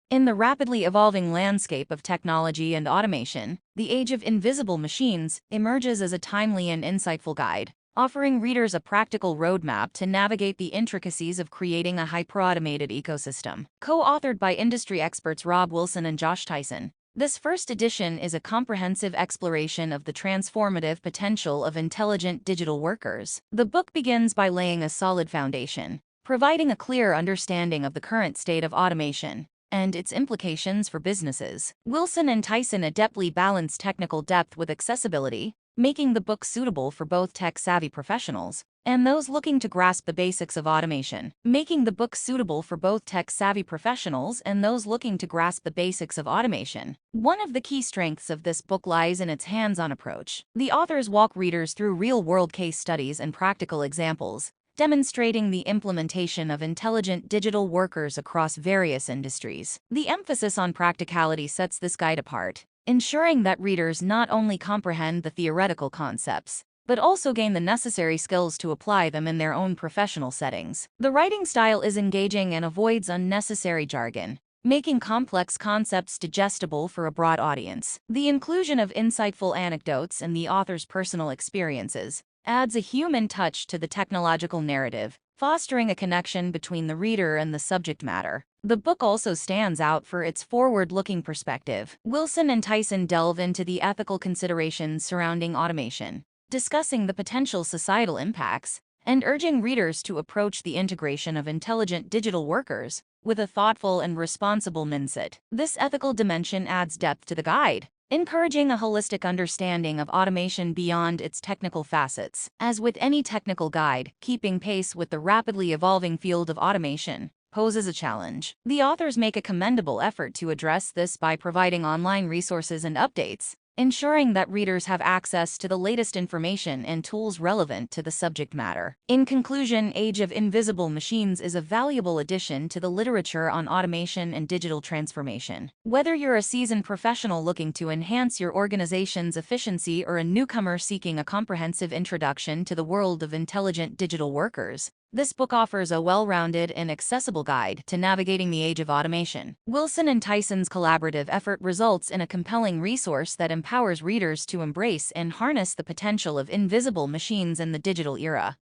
In the rapidly evolving landscape of technology and automation, The Age of Invisible Machines emerges as a timely and insightful guide, offering readers a practical roadmap to navigate the intricacies of creating a hyperautomated ecosystem. Co-authored by industry experts Robb and Josh Tyson, this first edition is a comprehensive exploration of the transformative potential of intelligent digital workers. The book begins by laying a solid foundation, providing a clear understanding of the current state of automation and its implications for businesses. Wilson and Tyson adeptly balance technical depth with accessibility, making the book suitable for both tech-savvy professionals and those looking to grasp the basics of automation. One of the key strengths of this book lies in its hands-on approach. The authors walk readers through real-world case studies and practical examples, demonstrating the implementation of intelligent digital workers across various industries. The emphasis on practicality sets this guide apart, ensuring that readers not only comprehend the theoretical concepts, but also gain the necessary skills to apply them in their own professional settings. The writing style is engaging and avoids unnecessary jargon, making complex concepts digestible for a broad audience. The inclusion of insightful anecdotes and the author's personal experiences adds a human touch to the technological narrative, fostering a connection between the reader and the subject matter. The book also stands out for its forward-looking perspective. Wilson and Tyson delve into the ethical considerations surrounding automation, discussing the potential societal impacts and urging readers to approach the integration of intelligent digital workers with a thoughtful and responsible mindset. This ethical dimension adds depth to the guide, encouraging a holistic understanding of automation beyond its technical facets. As with any technical guide, keeping pace with the rapidly evolving field of automation poses a challenge. The authors make a commendable effort to address this by providing online resources and updates, ensuring that readers have access to the latest information and tools relevant to the subject matter. In conclusion, Age of Invisible Machines is a valuable addition to the literature on automation and digital transformation. Whether you're a seasoned professional looking to enhance your organization's efficiency or a newcomer seeking a comprehensive introduction to the world of intelligent digital workers, this book offers a well-rounded and accessible guide to navigating the age of automation. Wilson and Tyson's collaborative effort results in a compelling resource that empowers readers to embrace and harness the potential of invisible machines in the digital era.